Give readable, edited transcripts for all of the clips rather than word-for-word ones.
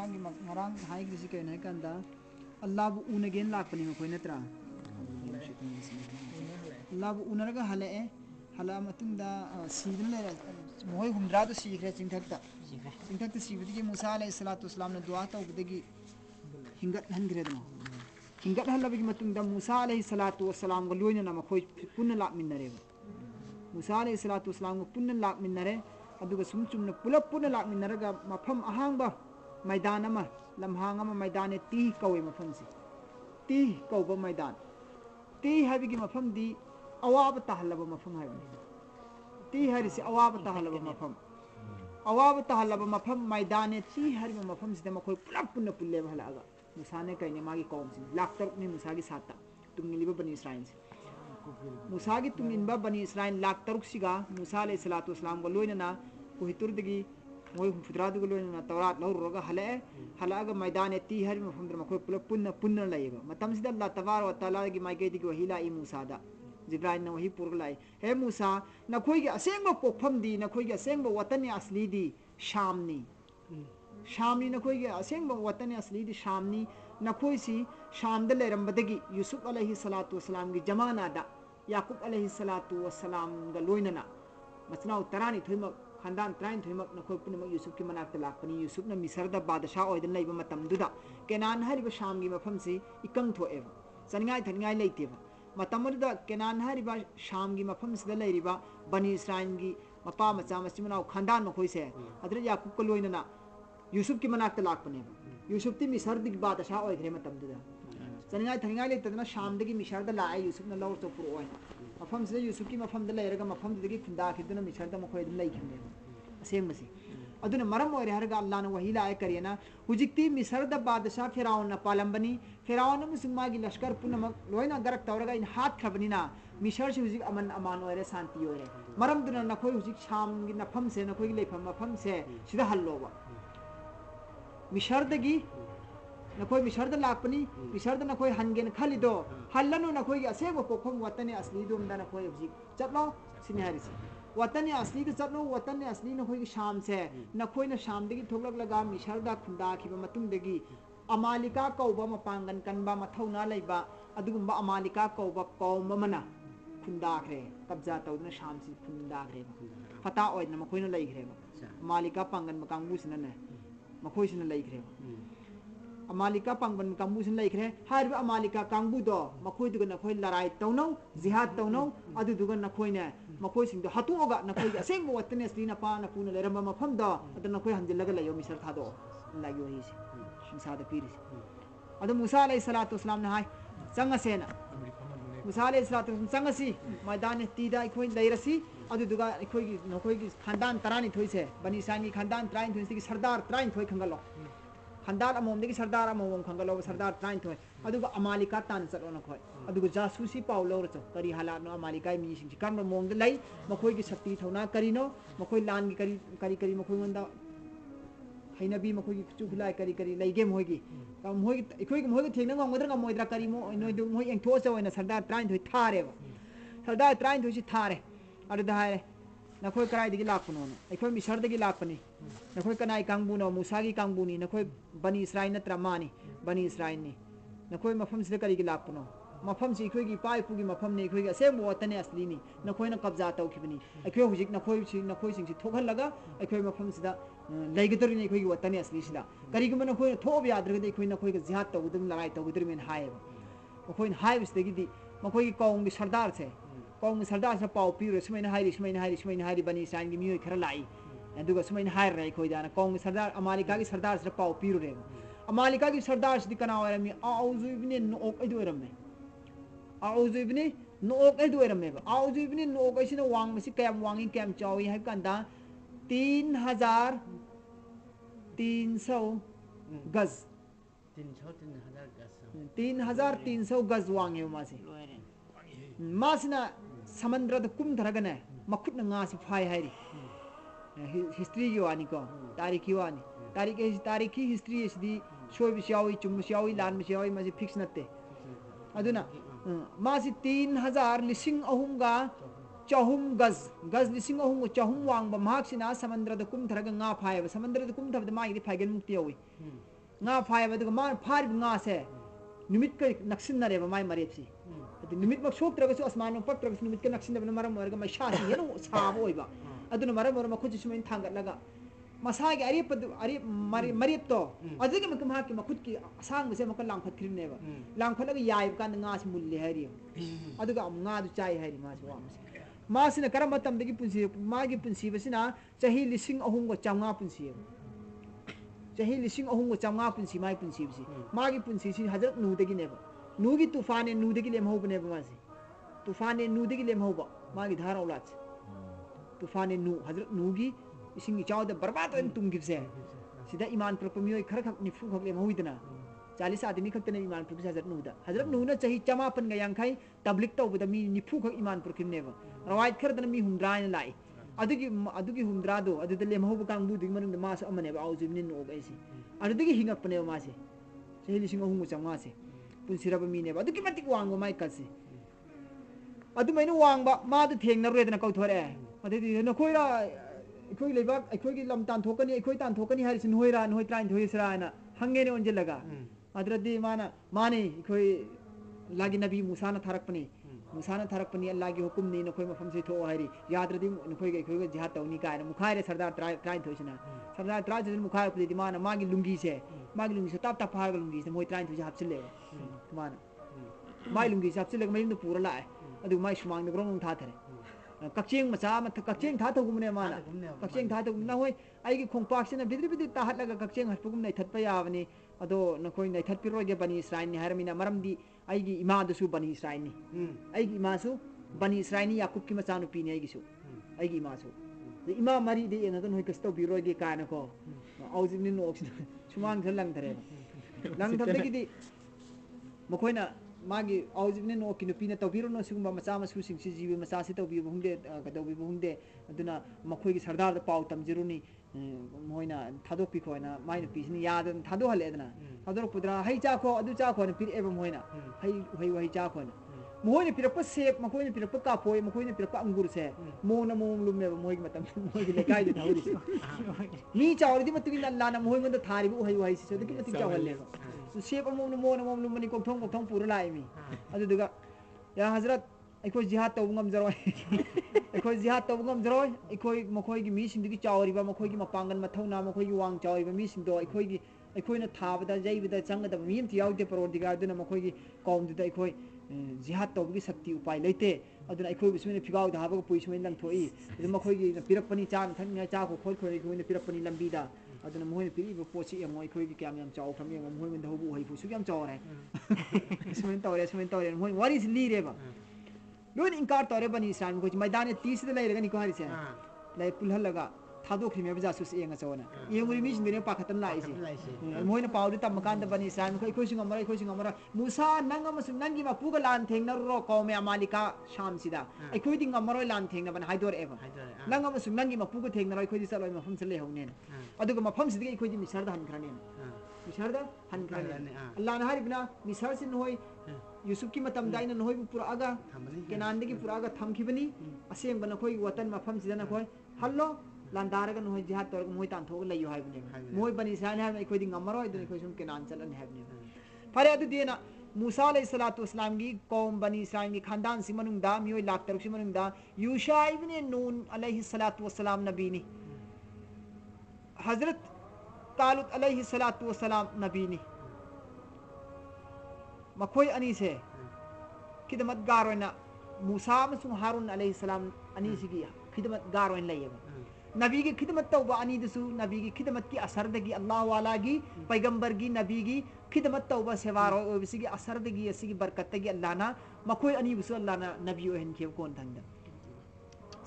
ngarang hai grisi kai nai kanda Allah bu unagen lakpani makoi natra Allah bu unaraga halae hala matunda sidna le moi humdra to sikre chingthakta sibdigi Musa alayhi salatu wasalam na dua ta ubdigi hingat hangre dama hingat halabigi matunda Musa alayhi salatu wasalam ga loina na makoi punna lak minnare Musa alayhi salatu wasalam ga punna lak minnare aduga sumchumna pulap punna lak minnaraga mafam ahangba maidan ama lamhang ama maidane ti kawe mafam si ti kawba maidan ti habigi mafam di awaba tahalaba mafam habi ti harisi awaba tahalaba mafam awaba tahalaba mafam maidane ti hariba mafam sida makoi pulap punna pulle halaga musane kaine magi qawm si laktar ni musagi sata tungiliba bani israel si musagi tunginba bani israel laktaruk siga Musa alayhi salatu wasalam ga loina na kuhitur digi moi fudradu ga loina na tawrat lawruga halaga maidane ti hari mafam dra makoi pulap punna laiba matam sida Allah tabar wa taala gi maige digi wahila I Musa da Jibril na wahi purglai he Musa na khoi gi asengba pokpham di na khoi gi asengba watani asli di shamni na khoi gi asengba watani asli di shamni na khoi si sham da lerambadagi Yusuf alayhi salatu wasalam gi jamana da Yaqub alayhi salatu wasalam ga loinana masnau tarani thoima khandan train thoima na khoi punma Yusuf ki manak ta lakpani Yusuf na Misr da badasha oidan leiba matam duda kenan hariba sham gi mafam si ikang thoeva saningai thangai leiteva matamurda kenan hariba sham gi mafam sida leiriba bani israel gi mapa macha masimnau khandan makhoi se adra Yaqub ko loinana Yusuf ki manak ta lakpani Yusuf ti Misr dig badasha oidre matam duda saningai thangai leitadna sham digi Misr da laai Yusuf na lawr to puro oi mafam sida Yusuf ki mafam da leiraga mafam digi khunda khidna Misr da makhoi dum lai khimne asem masi aduna maram oire harga Allah na wahi laai kariyana hujikti Misr da badasha Firaun na palambani Firaun na musuma gi lashkar punama loina garak tawraga in hat khabani na Misr se hujik aman oire santi oire maram duna na khoi hujik sham gi nafam se na khoi leifam mafam se sida halloba Misr dagi na khoi Misr da lakpani Misr da na khoi hangen khalido hallanu na khoi gi aseba pokhom watani asli dum da na khoi hujik chatlo sini harisi watani asli ka chatlo watani asli na khoi gi sham se na khoi na sham dagi thoklak laga Misr da khunda khiba matung dagi Amalika kauba mapangan kanba mathauna leiba adugumba Amalika kauba qawm mana khunda khre kabja tawdna sham si khunda khre fata oidna makhoi na lei khre Amalika pangan makangbu sina ne makhoi sina lei khre Amalika pangban kambu sin laikre harba Amalika kangbu do makhoi duga na khoi larai tawnau jihad tawnau adu duga na khoi ne makhoi sing do hatuoga na khoi aseng mo watne asli na pa na puna leramba mafam do adu na khoi hanjilaga layo Misr thado layo hi sa da piris adu Musa alayhi salatu wasalam na hai changa sena Musa alayhi salatu changa si maidan tida khoi lairasi adu duga khoi gi na khoi gi khandan tarani thoi se bani sani khandan train thoi si sardar train thoi khangalo Khandar amom degi sardar amom khangalo sardar train thoi aduga Amalika tan chalona khoi aduga jasusi paulo ro kari halat no Amalika mi sing kam mong de lai makhoi gi sakti thona kari no makhoi lan gi kari makhoi ngonda hainabi makhoi gi chu khulai kari lai game hoigi kam hoigi ikhoi gi moigi thengna ngomodra ngamoidra kari mo noi du moi eng tho se oina sardar train thoi thare sardar train thoi si thare adu da hai na khoi karai digi lakpuno na ikhoi Misr digi lakpani na khoi kanai kangbu no Musa gi kangbu ni na khoi bani Israel na tramani bani Israel ni na khoi mafam sida kari gi lakpuno mafam si ikhoi gi pai pu gi mafam ni ikhoi gi asem watane asli ni na khoi na kabja taw khibani ikhoi hujik na khoi sing si thokhal laga ikhoi mafam sida laigador ni ikhoi gi watane asli sida kari gi na khoi thob yadra gi ikhoi na khoi gi jihad taw dum lagai taw dum men hai ba khoi hai bis degi di makhoi gi kong gi sardar se kong sardar sa pau piro sumaina hairi bani Israel gi mioi khara lai aduga sumaina hair rai khoi dana kong sardar Amalika gi sardar sa pau piro re Amalika gi sardar si kana wara mi auzu ibn nuq edu ramme auzu ibn nuq edu ramme auzu ibn nuq isina wang masi kayam wangi kayam chawi hai kanda 3300 gaz 3300 gaz wangi masi masina samandra da kum dharagane makhut na nga si phai hairi history gi wani ko tarikhi wani tarikhi history is di shoi bisyawi chum bisyawi lan bisyawi masi fix natte aduna masi 3000 lising ahunga chahum gaz lising ahunga chahum wang ba mahak sina samandra da kum dharag nga phai ba samandra da kum thab da mai di phaigen mukti yawi nga phai ba du ma phari nga se numit ka naksin na re ba mai mare si adu numit mak sok tra ga su asman mak pak tra ga numit ka naksin na maram mar ga mai sha si yeno sa bo oi ba aduna maram mar ma khuji sumen thangat laga masa gi ari mari to adu gi mak ma ki ma khut ki sang se mak lang phat khrin ne ba lang phat ga yai kan nga si mul le hari adu ga nga du chai hari ma so ma sina karam matam dagi punsi ma gi punsi basina chahi lising ahum go chamnga punsi chahi lising ahum go chamnga punsi mai punsi bisi ma gi punsi si hazrat nu dagi ne ba nu gi tufan nu dagi lem ho bne ba ma si tufan nu dagi lem ho ba ma gi dhara ulat tufan nu hazrat nu gi ising gi chaw da barbat en tum gi se sida iman propamiyoi khar khak ni fu khak lem hoidna 40 आदमी खक्तन इमान प्रभु हजरत नू न चाही चमापन ग यांखै तबलिक तौबद मी निफु खक इमान प्रकिनेब रवायत खरदन मी हुमद्रान लाई अदुगी हुमद्रादो अदुद लेमहौब कांगबु दिग मनुंग मास अमने बा आउजिमिन नोग ऐसी अदुगी हिंगकपने मासे चाही लिसिंग अहुम चमासे पुनसिरब मीने बा अदुगी मतिक वांग माइ कसे अदु मैनु वांग बा मा दु थेंग नरेदन कौथोरे अदुदी नखोइरा अखोइ लेबा अखोइगी लम तान थोकनी अखोइ तान थोकनी हारिसिन होइरा नहोइ ट्राइन थोइसराना हंगेने ओंजेलगा अदरदी माने इखोइ लागी नबी मूसा न थारकपनी अल्लाह की हुकुम नी नखोइ मफम से थो हारी यादरदी नखोइ के इखोइ जिहाद तौनी कायन मुखारे सरदार ट्राइन थोइसना सरदार ट्राइन से मुखारे पुदी माना मागी लुंगी से ताप ताप हाग लुंगी से मोइ ट्राइन थोइ हापचले माना माई लुंगी से हापचले मयिम पूरा लाए अदु माई सुमांग न ग्रोंग था थरे कक्चेंग मचा मत कक्चेंग था थगुमने माना कक्चेंग था थगुम ना होय आइगी खोंपाक से बिद्रि बिद्रि ताहत लगा कक्चेंग हटपुगुम नै थतप यावनी अदो नखोइ नै थतपिरोगे बनी इसराइल नि हरमिना मरमदी आइगी इमा दसु बनी इसराइल नि आइगी इमा सु बनी इसराइल नि याकूब की मचा नु पीने आइगी सु आइगी इमा सु इमा मरी दे एन दन होय कस्तो बिरोगे काना को आउजिमनि नो ऑक्सिन सुमांग थ लंग थरे लंग थबदगी दि मखोइना मागी आउजिमनि नो की नुपीना तौबिरो नो सिगुम मचा मसु सिंग सि जीवे मचा सि तौबि बहुंदे कदौबि बहुंदे अदुना मखोइगी सरदार द पाउ तमजिरुनी मोइना थादोपि खोइना माइना पिसनि यादन थादो हलेदना थादो पुदरा हई चाखो अदु चाखो न पिर एबम होइना हई चाखो न मोइना पिरप सेप मखोइना पिरप कापोय मखोइना पिरप अंगुर से मोना मोम लुमे मोइगी मतम मोइगी लेकाइ दे थाउरि मी चावरदि मतुगिन अल्लाह न मोइ मंद थारिबु हई से दकि मति चावलेबा सेप मोम लुमनि कोथों पुरा लाई मी अदुदुगा या हजरत अखोइ जिहाद तौब ngमजरोय अखोइ जिहाद तौब ngमजरोय अखोइ मखोइगी मीसिंदगी चावरिबा मखोइगी मपांगन मथौना मखोइगी वांग चावरिबा मीसिंदो अखोइना थाबदा जैबदा चंगदब मीम थियाउदे परवरदिगार दुना मखोइगी कौमदुदा अखोइ जिहाद तौबगी शक्ति उपाय लेते अदुना अखोइ बिसमिन फिगाउ धाबग पुइसमेन लंथोई अदु मखोइगी पिरकपनी चान थन्ने चाको खोइ खोइ गोइना पिरकपनी लंबीदा अदुना मोइना पिरिबो पोछि एमो अखोइगी क्याम याम चाव फ्रम एमो मोइमन दहबु हई फुसु क्याम चावरे सुमेन तौरे मोइ वारिस लीरेबा लोन इनकार तौरे बनी इस्लाम को मैदान 30 दे लेरगा नि को हारिसे लाई पुलहल लगा थादो खिमे बजासु एंगा चवना येंगुरि मिस दिने पाखतन लाइसे मोइना पाउदि तम कान बनी इस्लाम को इखोइ सिंग अमरा मूसा नंगा मसु नंगी मापुगा लान थेंगना रो कौमे अमालिका शाम सिदा इखोइ दिंग अमरो लान थेंगना बन हाइदोर एबा नंगा मसु नंगी मापुगा थेंगना रो इखोइ चलोय मफम से ले हौने अदुगा मफम सिदि इखोइ दि मिसरदा हनखराने मिसरदा हनखराने अल्लाह न हारिबना मिसर सिन होय यूसुफ की मतम दाइना नहोय पुरागा केनान दगी पुरागा थमखिबनी असेंग बन खोय वतन मफम सिदना खोय हल्लो लांदारगा नहोय जिहाद तोरग मोय तान थोग लयु हायबने मोय बनी इस्राइल हाय खोय दिंग अमरो इदन खोय सुम केनान चलन हायबने फरे अदु देना मूसा अलैहिस्सलातु वस्सलाम की कौम बनी इस्राइल की खानदान सि मनुंगदा मियोय लाख तरक सि मनुंगदा यूशा इब्न नून अलैहिस्सलातु वस्सलाम नबीनी हजरत तालुत अलैहिस्सलातु वस्सलाम नबीनी मखोय अनी से खिदमत गारोइना मूसा अमसुंग हारून अलैहिस्सलाम अनी सिगी खिदमत गारोइन लयबा नबी की खिदमत तौबा अनी दसु नबी की खिदमत की असर दगी अल्लाह वाला की पैगंबर की नबी की खिदमत तौबा सेवारो ओबिसिगी असर दगी असिगी बरकत दगी अल्लाह ना मखोय अनी बुसु अल्लाह ना नबी ओहन खेव कोन थंगदा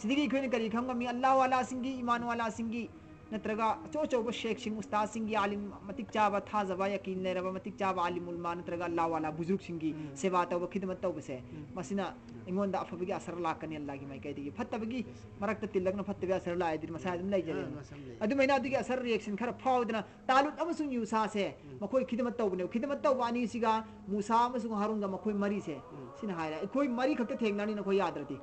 सिदिगी खोइन करी खंगा मी अल्लाह वाला सिंगी ईमान वाला सिंगी नत्रगा चो शेख सिंह उस्ताद सिंगी आलिम मतिक चाबा था जबा यकीन लेरबा मतिक चाबा आलिम उलमा नत्रगा अल्लाह वाला बुजुर्ग सिंगी सेवा तौबा खिदमत तौबा से मसिना इंगोंदा अफबगी असर लाकनी अल्लाह की माई कहिदगी फत्तबगी मरकत तिलगन फत्तबे असर लाय दिन मसाजम लय जरे अदु मैना अदुगी असर रिएक्शन खर फाउदना तालुत अमसुंग यूसा से मखोय खिदमत तौबने खिदमत तौबा अनी सिगा मूसा अमसुंग हारून गा मखोय मरी से सिन हायरा खोय मरी खक्ते थेंगनानी न खोय यादरती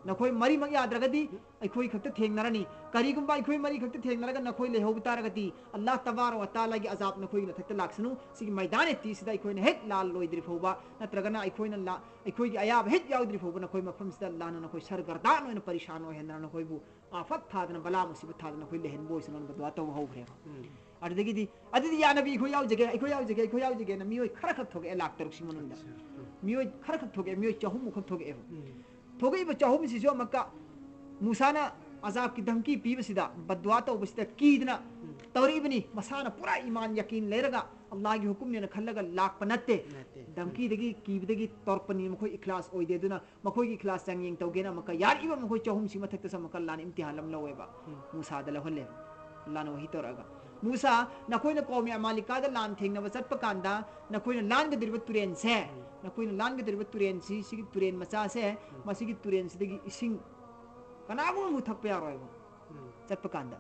नखोई मरी मग याद्रगदी अखोई खक्त थेंगनरनी करीगुंबा अखोई मरी खक्त थेंगनरगा नखोई लेहोब तारगती अल्लाह तबारक व तआला की अजाब नखोई नथक्त लाक्सनु सिगी मैदान ती सिदा अखोई हेक लाल लोइद्रि फोबा नत्रगना अखोई न ला अखोई की अयाब हेक याउद्रि फोबा नखोई मफम सिदा अल्लाह न नखोई सरगरदान ओइन परेशान हो हेंदर नखोई बु आफत थादन बला मुसीबत थादन नखोई लेहन बोइस नन बदवा तो होग्रे अदगी अदि या नबी अखोई याउजगे अखोई याउजगे अखोई याउजगे न मियोय खर खत थोगे लाख तरुक सिमनुंदा मियोय खर खत थोगे मियोय चहुम मुख थोगे थोगे चहुम सिसो मक्का मूसाना अजाब की धमकी पीबसिदा बदवा तौबसिदा कीदना तौरीबनी मसाना पूरा ईमान यकीन लेरगा अल्लाह की हुकुम ने खल्लगा लाख नत्ते धमकी दगी कीबदगी तौरपनी मखोई इखलास ओइदे दुना मखोई की इखलास संगिंग तौगेना मक्का यारीबा मखोई चहुम सी मथक तस मक्का लान इम्तिहान लम लवेबा मूसा दला होले अल्लाह ने वही तौरगा मूसा नखोइना कौमी अमालिका दा लान थेंगना चटप कांदा नखोइना लान के दिरब तुरेन से नखोइना लान के दिरब तुरेन सी तुरेन मचा से मसिगी तुरेन सिदगी इसिंग कनागु मुथक पे यारोइबो चटप कांदा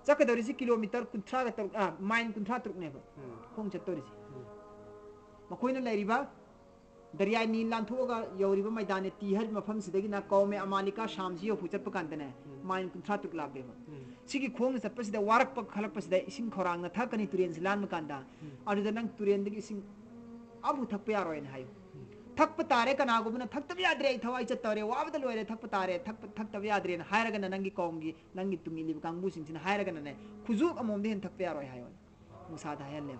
चकदोरिसी किलोमीटर कुंथ्रा माइन कुंथ्रा तुक नेबो खोंग चतोरिसी मखोइना लेरिबा दरिया नील लांथोगा यौरिबा मैदान तीहर मफम सिदगी ना कौमे अमालिका शामसी यो फुचट पकांतने माइन कुंथ्रा तुक लाबेबो सिगी खोंग चटपसिदा वारक पक खलकपसिदा इसिंग खोरांग ना थकनी तुरेन सिलान मकांदा अदुदा नंग तुरेन दगी इसिंग अबु थक पे यारोइन हायो थक तारे कनागुबना थक याद्रे थवाई चतरे वाबद लोरे थक तारे थक याद्रे हायरगन नंगी कौंगी नंगी तुंगी लिब कांगबु सिंसिन हायरगन ने खुजुक अमोमदे हन थक पे यारोय हायो मुसा दा हेले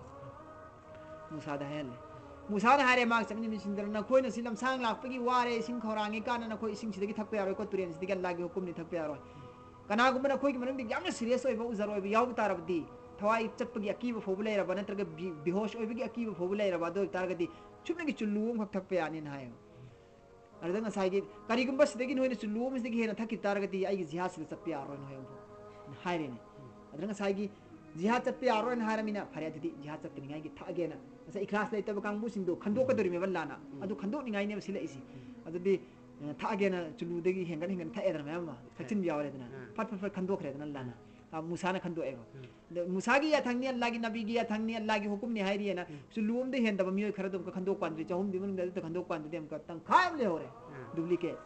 मुसा दा हारे माग चमनि मिसिंदर न खोइना सिलम सांग लापगी वारे सिंग खोरांगी काना न खोइ सिंग सिदगी थक पे यारोय को तुरेन सिदगी अल्लाह की हुकुम नि थक पे यारोय कनागुबना खोइ की मनंग यामना सीरियस ओइबा उजर ओइबा याव तारबदी थवाई चटपगी अकीब फोबले रबा नत्रग बेहोश ओइबगी अकीब फोबले रबा दो तारगदी चुपनगी चुल्लुम खक थक पे यानिन हायो अरदंग साइगी करिगुंबा सिदगी नोइना चुल्लुम सिदगी हेना थकी तारगदी आइगी जिहाद सिद चप्पे यारोय न हायो हायरेने अरदंग साइगी जिहाद चप्पे यारोय न हारमिना फरे अदि जिहाद चप्पनिंगाई गी थागेना असा इखलास लेतब कांगबु सिंदो खंदोकदोरि मेबल्लाना अदु खंदोकनिंगाई ने सिलाइसी अदुदी थागेना चुल्लुदगी हेंगन थाएदर मेमा थचिन यावरेदना फट खंदोखरेदना लाना मुसाना खंदो एबो मुसागी या थंगनी अल्लाह की नबी की या थंगनी अल्लाह की हुकुम ने हायरी है ना सुलूम दे हेंदब मियो खरदम का खंदो क्वांद्री चहुम दिमन दे खंदो क्वांद्री देम का तंग खायम ले होरे डुप्लीकेट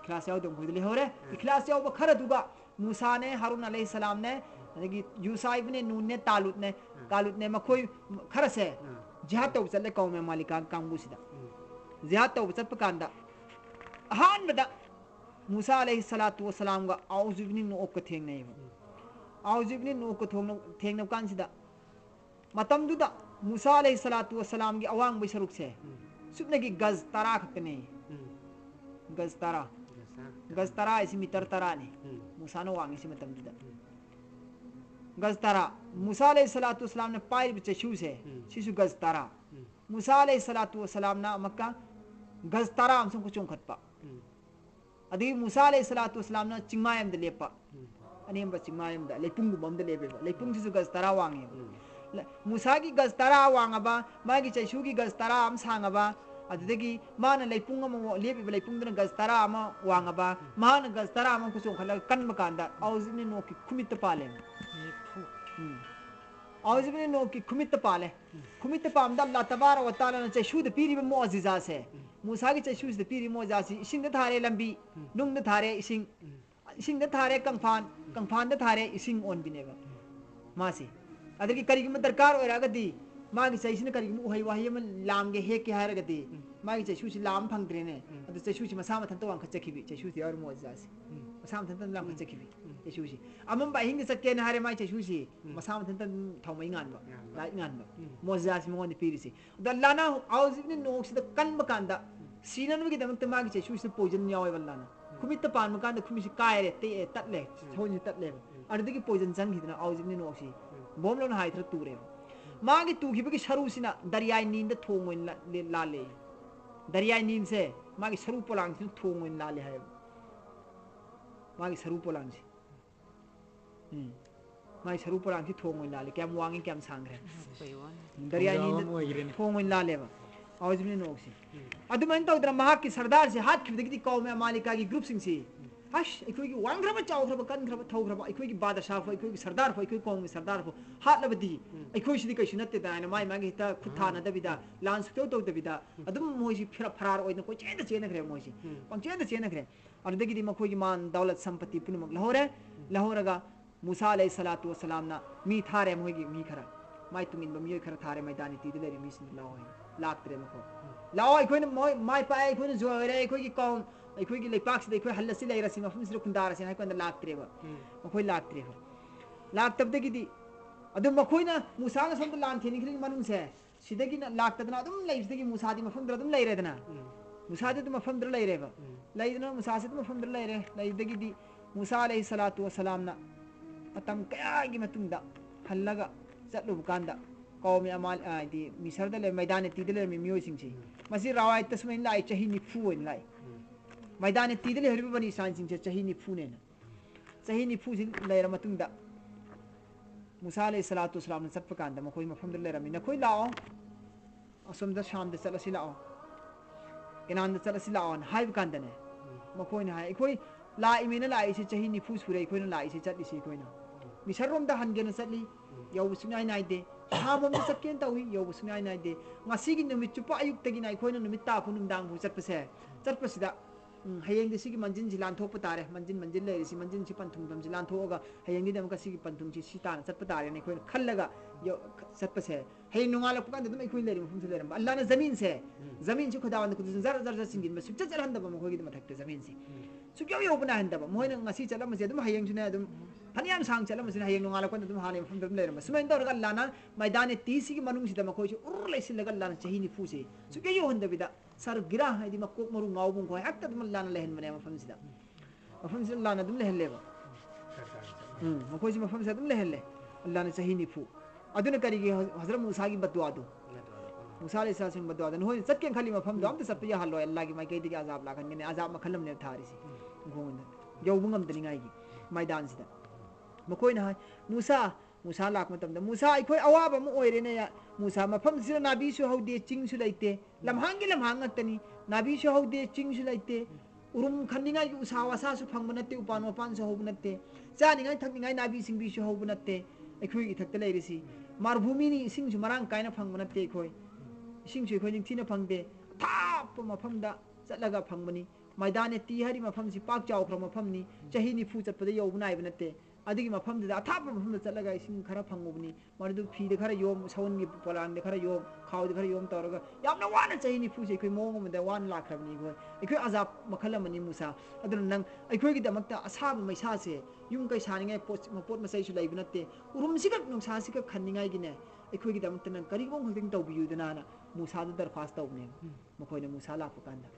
इखलास याव दम खुद ले होरे इखलास याव खर दुगा मूसा ने हारून अलैहि सलाम ने यानी यूसा इब्ने नून ने तालुत ने मखोई खर से जिहाद तो चले कौम में मालिका कांगबु सिदा जिहाद तो चट पकांदा हान बदा मूसा अलैहि सलातु व सलाम गा औजुबनी नो ओक थेंग नहीं औजुबनी नो को थेंग कान सिदा मतम दुदा मूसा अलैहि सलातु व सलाम की अवांग बिसरुक से सुबने की गज तरा खतने गज तरा इसी मीटर तरा ने मूसा नो वांग इसी मतम दुदा गज तरा मूसा अलैहि सलातु व सलाम ने पाई बिचे शू से शिशु गज तरा मूसा अलैहि सलातु व सलाम ना मक्का गज तरा हमसे कुछ खतपा अदी मूसा अलैहि सलातु वसलाम ना चिंगमायम दे लेपा अनेम बा चिंगमायम दा लेपुंग बम दे लेबे लेपुंग सिसु गज तरा वांगे मूसा की गज तरा वांगबा मागी चैशु की गज तरा am सांगबा अदगी मान लेपुंग म लेबे लेपुंग दन गज तरा म वांगबा मान गज तरा म कुछ खल कन मकांदा औजने नो की खुमित पाले औजने नो की खुमित पाले खुमित पामदा अल्लाह तबारक व तआला ने चैशु दे पीरी मुअज्जिजा से मूसा की चैशु दे पीरी मुअज्जिजा इसिंग दे थारे लंबी नुंग दे थारे इसिंग दे थारे कंफान दे थारे इसिंग ओन बिनेबा मासी अदगी करिगम दरकार ओरागदी मागी चैसिन करिगम उहै वाहि म लामगे हे के हारगदी मागी चैशु सि लाम फंगद्रेने अद चैशु सि मसा मथन तो वांग खचखिबि चैशु सि और मुअज्जिजा से मसा मथन लाम खचखिबि चैशु सि अमम बा हिंग सके न हारे माई चैशु सि मसा मथन थौमै गानबा लाइ गानबा मुअज्जिजा सि मोन पीरि सि द लाना औजिनि नोक सि द कन मकांदा सीननबगी दमक मागी चैशु सि पोइजन यावे बल्लाना खुमित पान मकांदा खुमि सि कायरे ते ततले छोनि ततले अदगी पोइजन जंगिदना औजिनि नोक सि बोम लोन हाइथ्र तुरे मागी तुखिबगी सरुसिना दरियाई नींद थोंगोइन लाले दरियाई नींद से मागी सरू पोलांग सि थोंगोइन लाले है मागी सरू पोलांग सि मागी सरू पोलांग सि थोंगोइन लाले क्या वांगे क्या सांगरे दरियाई नींद थोंगोइन लाले बा औजमिन नोक सि अदुमन तौदरा महाक की सरदार से हाथ खिदगी कौम में मालिका की ग्रुप सिंह सि हश अखोई वांग्रब चाउग्रब कनग्रब थौग्रब अखोई बादशाह फो अखोई सरदार फो अखोई कौम सरदार फो हाटलबदी अखोई सिदि कैसु नत्ते दायना माई मागी हिता खुथाना दबिदा लान सुतो तो दबिदा अदुम मोइसि फरार ओइना कोइ चेन चेनग्रे मोइसि पंचेन चेनग्रे अदगिदि मखोई मान दौलत संपत्ति पुनमक लहोरे लहोरगा मूसा अलैहि सलातु वसलामना मी थारे मोइगी मी खरा माई तुमिन बमियो खरा थारे मैदानी तीदे लेरि मी सिन लाओ लाक्त्रे मखो लाओ अखोइना माई पाए अखोइना जोरे अखोई कौम अखोई लेपाक्सिद अखोई हल्लसि लेरसि मफमसिद खुंदारसि हाइ कोन लाक्त्रेबा मखोई लाक्त्रेबा लाक्तबदगिदि अदुम मखोइना मूसाना समद लान थेनिखरि मनुंसे सिदगी लाक्तदना अदुम लेइसदगी मूसादी मफमद्र अदुम लेइरेदना मूसादी अदुम मफमद्र लेइरेबा लेइदना मूसासे अदुम मफमद्र लेइरे लेइदगिदि मूसा अलैहि सलातु वसलामना मतम कयागी मतुंगदा हल्लगा चलुब कांदा कौमी अमाल आदि मिसरदा ले मैदान तीदले मियोसिंगसी मसी रावायत तस्मेन लाई चही निफु ओइन लाई मैदान तीदले हरिबु बनी सांसिंगसे चही निफु ने चही निफु सिन लेरा मतुंगदा मूसा अलैहि सलातु वसलाम ने चटप कांदा मखोई मफमद लेरमी नखोई लाओ असमदा शामदा चलसी लाओ केनांदा चलसी लाओ हाइब कांदने मखोई ने हाय कोई लाइमेना लाइसे चही निफु सुरे कोइना लाइसे चटलिसी कोइना मिसरोमदा हनगेना चटली यौ सुनाय नाइदे शामोमदा चटकेन तवी यौ सुनाय नाइदे ngasiगी numit chupa ayuktagi na ikoina numit tapu numdang bu chatpase chatpasida hayeng de sigi manjin jilan thokpa tare manjin le si manjin si panthum dam jilan thoga hayeng de dam ka sigi panthum si sitana chatpa tare ne ikoina khallaga yo chatpase hayeng nungala pukan de dum ikoin le mafum se le Allah na zamin se khuda wan ku zar zar singin ma sibcha jar handa ba mo khogi de mathak de zamin se sugyo yo bana handa ba moina ngasi chalam se dum hayeng june dum फनियाम सांग चला मसिन हयeng नोंगाला कोन तुम हाले फम दम लेरम सुमेन दर गल्ला ना मैदान तीसी की मनुंग सिदा मखोइ छु उर लेसिन लगल्ला ना चही नि फुसे सुके यो हंद बिदा सर गिरा हाइदि मकोक मरु गाव बुं खोय हक्त दम लाना लेहन मने मफम सिदा मफम सिदा लाना दम लेहन लेबा मखोइ छु मफम सिदा दम लेहन ले अल्लाह ने चही नि फु अदुन करिगे हजरत मूसा की बदुआ दो मूसा अलैहि सलाम बदुआ दन होय सत्केन खाली मफम दम त सब या हलो अल्लाह की मै कहि दिगे अजाब लागन ने अजाब मखलम ने थारिसी गोंद यो बुंगम दनिंगाई की मैदान सिदा मकोइना हाय मूसा लाक मतमदा मूसा अखोय अवाब म ओइरेने या मूसा मफम सिर नाबी सु हौदे चिंग सु लैते लमहांगी लमहांग तनी नाबी सु हौदे चिंग सु लैते उरुम खन्निंगाई उसा वसा सु फंग बनते उपान वपान सु हौब नते चानिंगाई थकनिंगाई नाबी सिंग बि सु हौब नते अखोय इथकते लेरिसी मारभूमि नि सिंग सु मरांग कायना फंग बनते अखोय सिंग सु अखोय निंथिना फंगदे थाप मफमदा चलगा फंगबनी मैदान ती हरि मफम सि पाक चाव फ्रम मफम नि चही नि फु चतपदे यौबनाय बनते अदिगी मफम दा अथाप मफम दा चलगा इसिंग खरा फंगुबनी मरदु फीदे खरा योम सवन गी पोलांग दे खरा योम खाव दे खरा योम तौरगा यामना वाना चही नि फुसे कोइ मोंग मदा वान लाखरबनी गो इखोय अजाब मखलमनी मूसा अदुन नंग इखोय गी दमकता असाब मैसा से युम कै सानिंगाय पोत मसै सु लैब नते उरुम सिगक नुंसा सिगक खन्निंगाय गिने इखोय गी दमकता नंग करिगों खदिंग तौबियु दना ना मूसा दा दरखास्त तौबने मखोयने मूसा लाप कांदा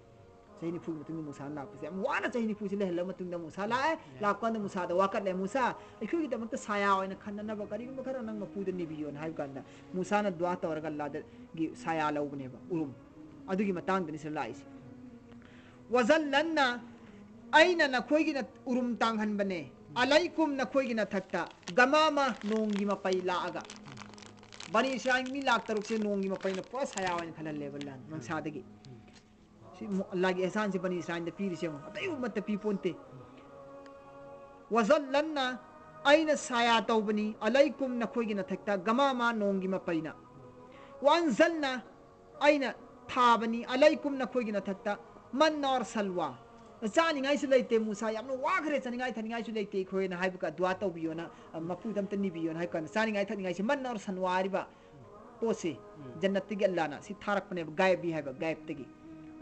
चही फुग मतुंग मूसा लापसे वाना चही फुसे लेहल मतुंग मूसा लाए लापकान मूसा दा वाकत ले मूसा अखुगी दमत साया ओइन खन्नना बकरी बखरा नंग मपुद निबियो हाय कांदा मूसा ना दुआ तवरग अल्लाह गी साया लौबने बा उरुम अदुगी मतंग दनि से लाइस वजल्लन्ना अइना नखोगी न उरुम तांग हनबने अलैकुम नखोगी न थक्ता गमामा नोंगी मपै लागा बनी इस्राइल मी लाख तरुक से नोंगी मपै न पूरा साया ओइन खलल लेवल लान मंगसादगी अल्लाह की एहसान से बनी इस्राइल ने पीर से अतई उम्मत पी पोंते वजल्लन्ना अइना साया तौबनी अलैकुम नखोगी न थक्ता गमामा नोंगी मपैना वअनजलना अइना थाबनी अलैकुम नखोगी न थक्ता मन और सलवा चानिंगाय सु लेते मूसा यामनो वाखरे चानिंगाय थनिंगाय सु लेते खोयना हाइबका दुआ तौबियोना मफुदम त निबियोना हाइकन चानिंगाय थनिंगाय से मन और सनवारिबा पोसे जन्नत की अल्लाह ना सि थारकपने गायब भी है गायब तगी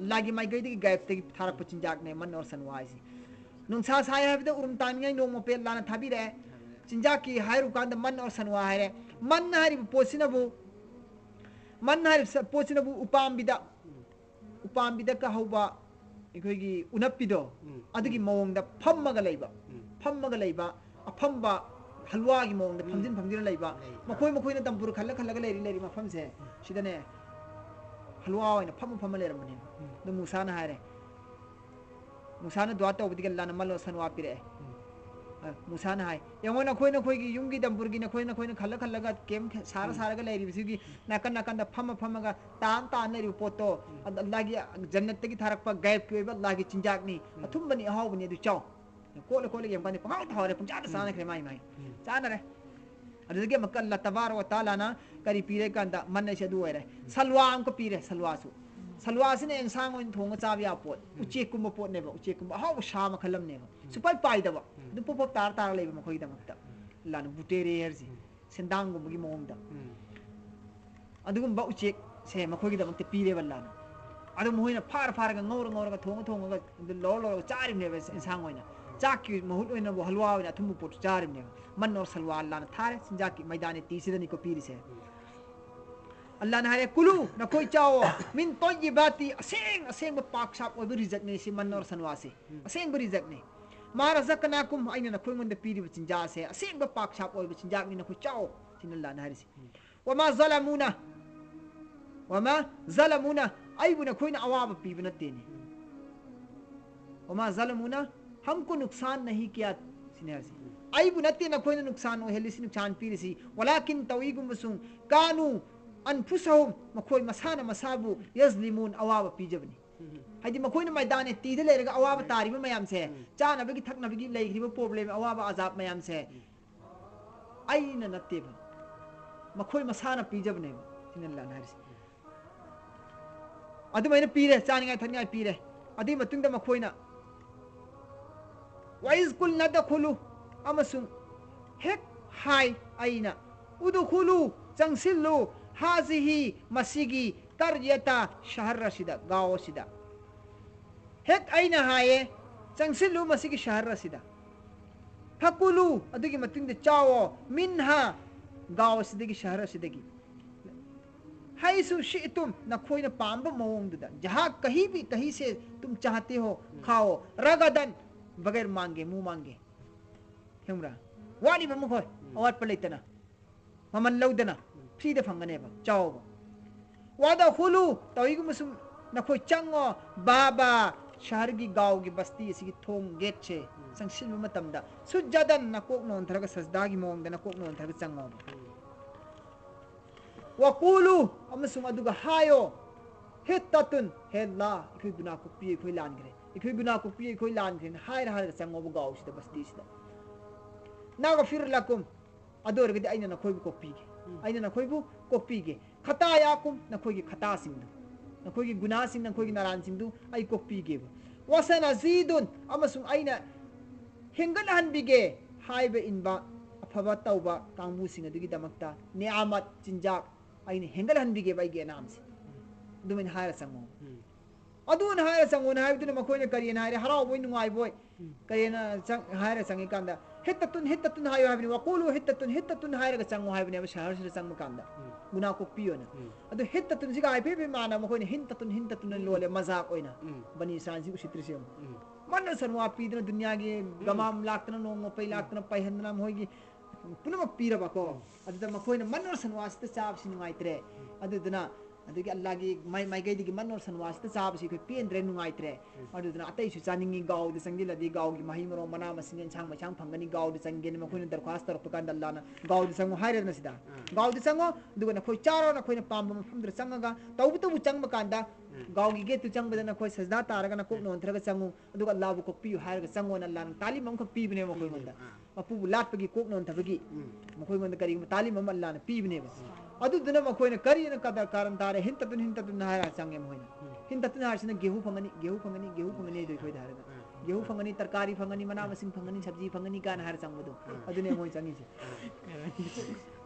अल्लाह की माई गई गायब तगी थारक चिंजाक ने मन और सनवाइसी नुंसा साय है उरुम तानिंगाय नोंग पे अल्लाह ना थाबी रे चिंजाक की हायरु कांद मन और सनवा है मन हारि पोसिनबु उपाम्बिदा का हौबा इखोगी उनप्पिदो अदगी मौंगदा फम्मगा लैबा अफम्बा हलवा की मौंगदा फमजिन लैबा मखोइना तंपुर खल्लगा लेरी मफम से सिदने हलवा ओइना फम लेरमने द मूसाना हारे मूसाना दुआ तौबदिगे अल्लाह न मलो सनवा पिरे मूसाना हाय यंगोना खोइना युंगी दंपुरगी न खोइना खल्लगा केम सारा लेरी बिसुगी नाकन द फमगा तान लेरी पोतो अल्लाह की जन्नत की थारक पर गायब की अल्लाह की चिंजाकनी अथुमबनी अहावबनी दु चाव कोले कोले यम कानी पंगाव थावरे पंचा साना खरे माई माई चाना रे अदुगे मक्का अल्लाह तबारक व तआला ना करी पीरे कांदा मन से दु ओरे सलवा हमको पीरे सलवासु सलवासिने इंसान ओइन थोंग चाब या पोट उचे कुम पोट नेबा उचे कुम हाव शा मखलम नेबा सुपाई पाई दबा दु पोप तार तार लेबा मखोई दमक्ता लान बुटेरे हरजी सेंदांग गुमगी मोंगदा अदुगुम बा उचे से मखोई दमक्ते पीरे बल्लाना अदु मोहिना फार फार गा ngor ngor ga thong thong ga lo lo charim ne इंसान ओइना चाकी बहुत ओइना बो हलवा ओइना थुम पोट चारिम ने मन और सलवा अल्लाह ने थारे सिंजा की मैदान तीसरे को पीर से अल्लाह ने हारे कुलू न कोई चाओ मिन तय्यिबाती असेंग असेंग पाक साप ओब रिजक ने से मन और सनवा से असेंग रिजक ने मा रज़कनाकुम आइना न कोई मन दे पीर चिंजा से असेंग पाक साप ओब चिंजा ने कोई चाओ सिन अल्लाह ने हारे से वमा ज़लमुना आइबु न कोई न अवाब पीब न तेने वमा ज़लमुना हमको नुकसान नहीं किया सिनेर से आई बुनते न कोई नुकसान हो हेलिस नुकसान पीरसी वलाकिन तवीगुम बसुं कानू अनफुसहुम मखोय मसाना मसाबु यजलिमून अवाब पीजबनी हाइदि मखोय न मैदान तीदे लेरगा अवाब तारिबा मयाम से चानबगी थकनबगी लेगिरिबा प्रॉब्लम अवाब अजाब मयाम से आइना नत्तेबा मखोय मसाना पीजबने सिनल्लाह नारिस अदु मैंने पीरे चानिगाय थनिगाय पीरे अदि मतुंगदा मखोयना वाइज कुल नदखुलु अमसुं हेक हाय आइना उदखुलु चंगसिलु हाजिही मसिगी कर्यता शहर रसिदा गांव सिदा हेक आइना हाये चंगसिलु मसिगी शहर रसिदा फकुलु अदुगी मतिंग चाओ मिनहा गांव सिदगी शहर सिदगी हाइसु शितुम नखोइना पांब मवंगदुदा जहां कहीं भी कहीं से तुम चाहते हो खाओ रगदन बगैर मांगे मुंह मांगे हेमरा वानी बम खोय अवात पलेतना ममन लौदना फ्री दे फंगने बा चाओ वादा खुलू तविगु मुसुम नखोय चंगो बाबा शहर की गांव की बस्ती इसी थोंग गेट छे संगसिन मतमदा सुजदन नकोक नोन थरगा सजदा की मोंग दना कोक नोन थरगा चंगो वकुलू अमसुम अदुगा हायो हित्ततुन हेला इखै गुना को पी इखै लानगरे इखै गुना को पी इखै लानगरे हायर हायर चंगो बु गाव सिदा बस्ती सिदा नागा फिर लकुम अदोरगदि आइना नखोयबु को पीगे आइना नखोयबु को पीगे खता याकुम नखोयगी खता सिंदु नखोयगी गुना सिंग नखोयगी नारान सिंदु आई को पीगे वसना जीदुन अमसुम आइना हेंगल हनबिगे हाइबे इनबा अफबा तौबा कांगबु सिंग अदुगी दमक्ता नियामत चिंजाक आइने हेंगल हनबिगे बाइगे नाम से दुमिन हायर संगो अदुन हायर संगो हाइबदुन मखोयने करियन हायर हराव बोय नुंगाय बोय करियना हायर संगे कांदा हित्ततुन हायो हाइबनि वकुलु हित्ततुन हायर संगो हाइबनि अब शहर से संग कांदा गुना को पियोना अदु हित्ततुन सिगा हाइबे बे माना मखोयने हित्ततुन लोले मजाक ओइना बनी सांसी उसित्रसे मन सरवा पीदन दुनिया के गमाम लाक्तना नोंगो पै लाक्तना पैहनना मोयगी पुनम पीरबको अदुदा मखोयने मन सनवासते चाबसि नुंगाइत्रे अदुदना अदुगी अल्लाह की माई गैदी मन और सनवासते चाबसि खै पेंद्रे नुंगाइत्रे अदुदना अतैसु चानिंगी गाव दे संगिलदि गाव की मही मरो मना मसिन एंसांग मचांग फंगनी गाव दे संगेन मखोयने दरखास्त तरफ कांद अल्लाहना गाव दे संगो हायरना सिदा गाव दे संगो दुगा नखोय चारो नखोयने पाम मफमद्र संगगा तौबु चंग कांदा गाव की गेट चंग बदना खोय सजदा तारगा न कोक नोंथरगा चंगु अदुगा अल्लाह बु कोक पियु हायरगा चंगो न अल्लाह तालीम हम खक पीबने मखोय मंदा मपु लाटपगी कोक नोंथबगी मखोय मंदा करी तालीम हम अल्लाह न पीबने अदुदना मखोयने करी न कदर कारण तारे हिंततुन हायरा चंगे मोयना हिंततुन हारसिन गेहूं फंगनी दो खोय धारगा गेहूं फंगनी तरकारी फंगनी मना मसिंग फंगनी सब्जी फंगनी कान हार चंगबदो अदुने मोय चंगी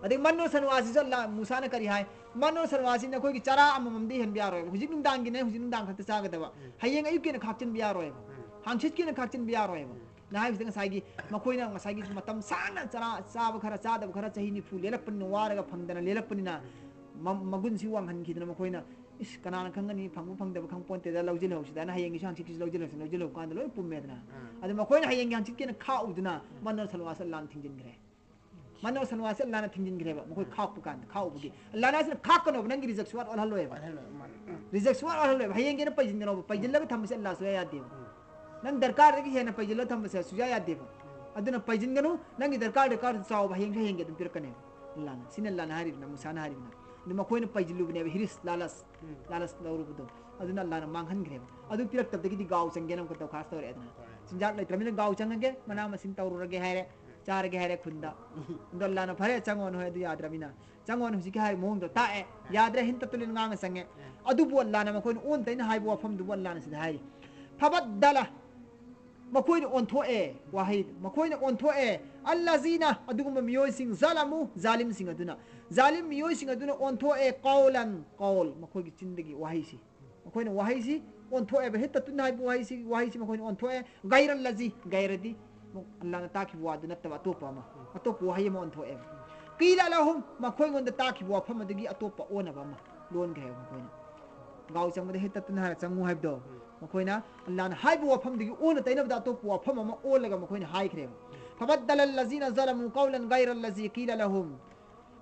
अदे मनो सनवासी अल्लाह मूसा ने करी हाय मनो सनवासी ने कोई चरा अममदी हन बियारो हुजिक नुंदांग गिने हुजिक नुंदांग खत चागदबा हयेंग अयुक के न खाचन बियारो हांगचित के न खाचन बियारो नाय बिदंग साइगी मखोइना साइगी मतम साना चरा चाब खरा चादब खरा चही नि फुल लेलपन वारगा फंगदना लेलपनिना मगुन सि वांग हन खिदना मखोइना इस कनान खंगनी फंगु फंगदब खंगपोंते दा लौजिल हौसिदाना हयेंग इ हांगचित लौजिल कांद लोय पुमेदना अदे मखोइना हयेंग हांगचित के न खाउदना मनो सनवास लान थिंजिन ग्रे मनो सनवास लाना थिंजिन ग्रेबा मखोय खाप कान खाउबगी लाना से खाकनो नंगी रिजेक्ट स्वाट ऑल हलोयबा रिजेक्ट स्वाट ऑल हलोयबा हयेंग के न पैजिननो पैजिनलब थमसे अल्लाह सुया यादेब नंग दरकार रे हेना पैजिलो थमसे सुया यादेब अदुना पैजिनगनु नंगी दरकार चाव हयेंग के दम पिरकने लाना सिन लाना हारिबना मुसाना हारिबना नि मखोयन पैजिलुबने हिरिस लालस लौरुबदो अदुना लाना मांगहन ग्रेबा अदु पिरक तबदगी गाव संगेनम को तो खास तौर एदना चिंजाक लेत्रमिन गाव चंगे मना मसिन तौरगे हायरे चारगे हायरे खुंदा दल्लाना फरे चंगोन होय दु याद्रमिना चंगोन हुजि हाय मोंग दो ताए याद्रे हिंत तुलिन ngang संगे अदु बोल्लाना मखोन ओन तैन हाय वफम दु बोल्लाना सिदा हाय फबद्दला मखोइन ओंथोए वाहिद मखोइन ओंथोए अल्लाजीना अदुगुम मियोसिंग जालमु जालिम सिंग अदुना जालिम मियोसिंग अदुना ओंथोए कौलन कौल मखोइ चिंदगी वाहिसी मखोइन वाहिसी ओंथोए बहित तुन हाय वाहिसी वाहिसी मखोइन ओंथोए गैरल लजी गैरदी अल्लाह ताकि वादु नत्तवा तोपमा अतोप वाहि म ओंथोए कीला लहुम मखोइन गोंद ताकि वाफम अदगी अतोप ओनबमा लोन गहे मखोइन गाव चंगद हित तुन हाय चंगु हायबदो मखोइना अल्लाहना हाइबु वफमदगी ओन तैनबदा अतोप वफम अमा ओलगा मखोइना हाइख्रे फबद्दल अल्लजीना ज़लमु कौलन गैर अल्लजी कीला लहुम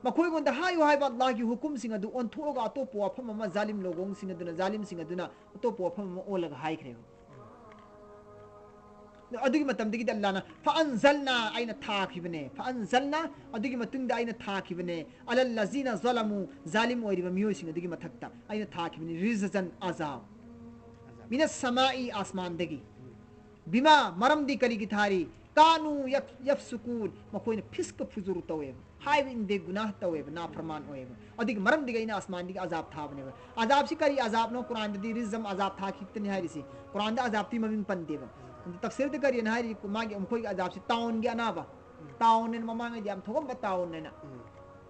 मखोइ गोंद हायु हाइबा अल्लाहगी हुकुम सिंग अदु ओंथोगा अतोप वफम अमा जालिम लोगों सिंग अदुना अतोप वफम अमा ओलगा हाइख्रे अदुगी मतमदगी अल्लाहना फअनज़लना आइना थाखिबने फअनज़लना अदुगी मतुंगदा आइना थाखिबने अलल लजीना ज़लमु जालिम ओइरिबा मियोसिंग अदुगी मथक्ता आइना थाखिबने रिजजन अज़ाब मिनस समाई आसमान दगी बिमा मरम दी करी गिथारी कानू यफसुकून मखोइन फिस्क फुजुर तवे हाइब इन दे गुनाह तवे ना फरमान होए अधिक मरम दी गईना आसमान दी अजाब था बने अजाब सी करी अजाब नो कुरान दी रिजम अजाब था कितने हारी सी कुरान दा अजाब ती ममिन पन देव तफसीर दे करी नारी मागे मखोइ अजाब सी ताउन गे अनाबा ताउन ने ममांगे दियाम थोगम बताउन ने ना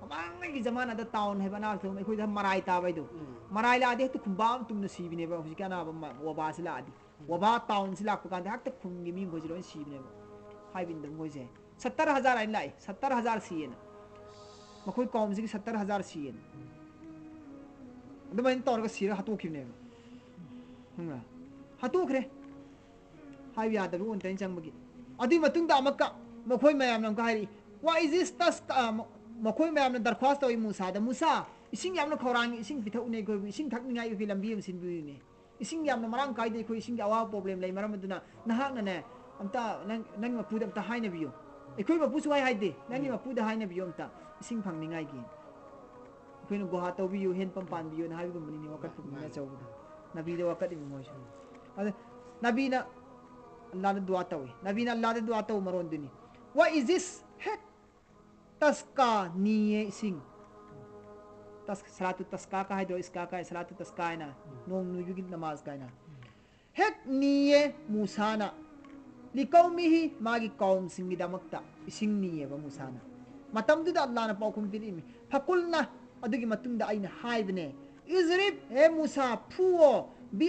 ममांगे जमाना दा ताउन है बना तो मखोइ दा मराई ताबै दो मराई ला दे तो खुंबाम तुम नसीबने बा हुजी क्या ना वबा से ला दी वबा ताउन से लाक कांदे हक तक खुंगी मी गोजरो सीबने बा हाई बिंद गोजे 70,000 आइन लाई 70,000 सीएन मखोइ कौम से 70,000 सीएन अदम इन तौर का सीरा हतो किने हमरा हतो खरे हाई याद दबु उन तैन चंगबगी अदि मतुंग दा मक्का मखोइ मयाम नम काहरी व्हाट इज दिस तस मखोइ मयाम न दरख्वास्त ओइ मूसा दा मूसा इसिंग यामन खौरांग इसिंग पिथौने को इसिंग थकनिंगाई फि लंबी हम सिनबुने इसिंग यामन मरांग काइदे को इसिंग अवा प्रॉब्लम लई मरम दुना नहाक ने अमता नंग मपुद अमता हाइना बियो एखोइ मपु सुवाई हाइदे नंगी मपुद हाइना बियो अमता इसिंग फंगनिंगाई गी एखोइ गोहा तौबियो हेन पम पान बियो ना हाइबु मनि वकत पुना चौबु नबी दे वकत इम मोश अदे नबी ना अल्लाह ने दुआ तवे नबी ना अल्लाह ने दुआ तव मरोन दुनी व्हाट इज दिस हेक तस्का निये सिंग तस सलातु तस्का का है जो इसका का सलातु तस्का है ना नोंग नुयुगी नमाज का है ना हेक निये मूसाना लिकौमिही मागी कौम सिंगी दमक्ता इसिंग निये ब मूसाना मतम दुदा अल्लाह ना पाउकुम पिरिमी फकुलना अदुगी मतुंदा आइना हाइबने इजरिब हे मूसा फुओ बि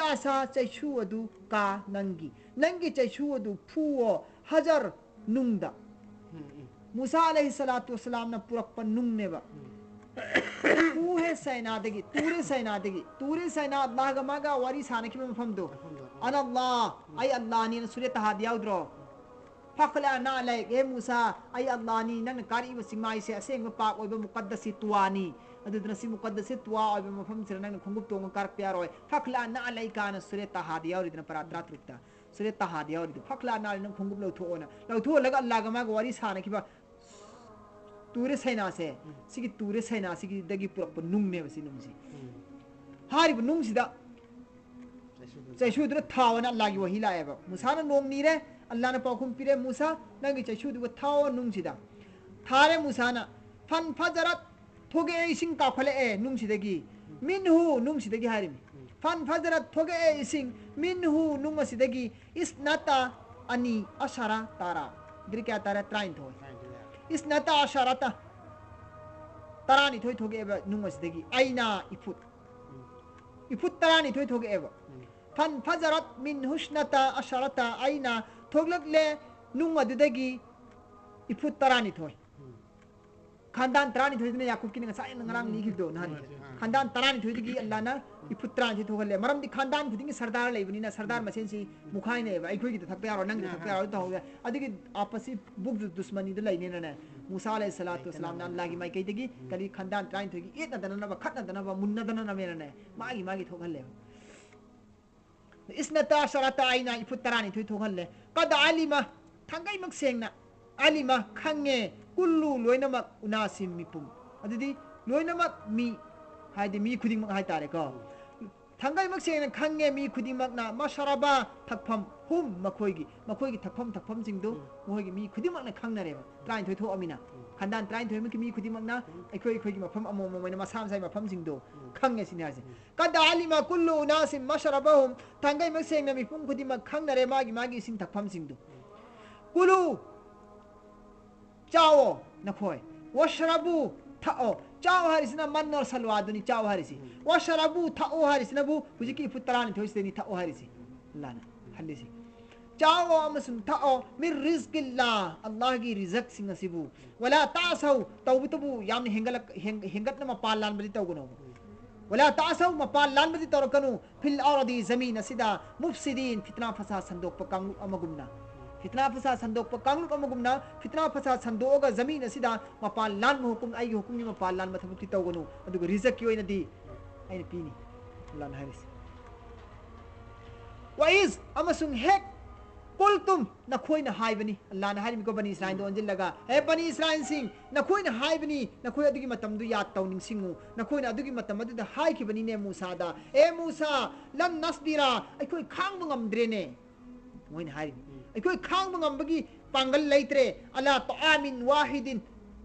आसा चैछु अदु का नंगी चैछु अदु फुओ हजर नुंगदा मूसा अलैहि सलातु वसलाम ना पुरक नुंग ने बा तूरे सैनादगी तूरे सैना अल्लाह गमागा वारी सानकी में मफम दो अन अल्लाह आई अल्लाह नी सूर्य तहादिया उद्रो फखला ना like a Musa I Allah knee none कारी बसिमाई से असेंग पाक ओइबो मुकद्दसी तुआनी अदुदना सी मुकद्दसी तुआ ओइबो मफम सिर नन खुंगुप तोंग कारक प्यारोय फखला ना लाइका न सूर्य तहादिया उरिदना परात्रा त्रुक्ता सूर्य तहादिया उरिद फखला ना न खुंगुप लौथो लगा अल्लाह गमागा वारी सानकी बा तूरे सैना से सिगी तूरे सैना सिगी दगी पुरक नुंग ने बसी नुंगसी हारी नुंग सिदा चैशुदुना थावना अल्लाह की वही लाएबा मूसा ना नोंग नीरे अल्लाह ने पाखुम पिरे मूसा नंगी चैशुदु थाव नुंग सिदा थारे मूसा ना फन फजरत थोगे इसिंग काखले ए नुंग सिदगी मिनहु नुंग सिदगी हारी फन फजरत थोगे इसिंग मिनहु नुंग सिदगी इसनाता अनि अशरा तारा गिर क्या तारा त्राइन थो इसनाता अशरता तरानी थोई थोगे एबा नुंगसदगी आइना इफुट तरानी थोई थोगे एबा फन फजरत मिन हुस्नता अशरता आइना थोगलकले नुंगदुदगी इफुट तरानी थोई खानदान तरानी थोई ने याकूब की ngasai ngarang ni khibdo nan खानदान तरानी थोई दगी अल्लाह ना इफुट तरानी थोगले मरम दि खानदान खुदिंग सरदार लेबनी ना सरदार मसेन सी मुखाई ने आई खोई थक यारो नंग थक यारो तो होगा अदिगी आपसी बुग दुश्मनी द लाइने ना मूसा अलैहि सलातु वसलाम ना अल्लाह की माई कही दगी कली खानदान तरानी थोगी एतना दना बा खतना दना बा मुन्ना दना ना मेरा ने मागी थोगले इसने ताशरता आइना इफुट तरानी थोई थोगले कद आलिमा थंगई मक सेंगना आलिमा खंगे कुल्लू लोइनमक उनासिम मिपुम अदुदी लोइनमक मी हाइदे मी खुदिंग मक हाइ तारे को थंगाई मक्सेंगना खंगे मी खुदिमकना मशरबा थकफम हुम मखोइगी थकफम सिंगदो मोइगी मी खुदिमकना खंगनरेबा ट्राइन थोइ थोअमिना खंदान ट्राइन थोइ मकी मी खुदिमकना अखोइगी मफम अमोम मोइना मसा मसाई मफम सिंगदो खंगे सिनासे कद आलिमा कुल्लु उनासिम मशरबहुम थंगाई मक्सेंगना मी पुम खुदिमक खंगनरे मागी सिंग थकफम सिंगदो कुलु चाओ नखोय वशरबु थाओ चाओ हारिसिना मन्नर सलवादुनी चाओ हारिसी वशरबु थाओ हारिसिना बु हुजिकी फुतरानी थोइसदेनी थाओ हारिसी लाना हल्लिसी चाओ अमसुन थाओ मिर रिज़्किल्लाह अल्लाह की रिज़क सिंग असिबु वला तासौ तौबतबु याम हेंगतना मपाल लान बदि तौगनो वला तासौ मपाल लान बदि तौरकनु फिल अरदी जमीन असिदा मुफसिदीन फितना फसाद संदोक पकांगु अमगुमना फितना फसाद संदोक पकांगु अमगुमना फितना फसाद संदोगा जमीन असिदा मपाल लान हुकुम आई हुकुम नि मपाल लान मथबुति तौगनु अदुग रिज़क की ओइनदी आइन पीनी लान हारिस वाइज अमसुंग हेक कुलतुम नखोइना हाइबनी अल्लाह ना हारिम को बनी इस्राइल दो अंजिल लगा हे बनी इस्राइल सिंह नखोइना हाइबनी नखोइ अदुगी मतम दु याद तौनिंग सिंगु नखोइना अदुगी मतम अदुदा हाइखि बनी ने मूसादा ए मूसा लन नसदिरा अखोइ खांग ngамद्रेने मोइन हारिम अखोइ खांग ngамबगी पांगल लैत्रे अला तामिन वाहिदिन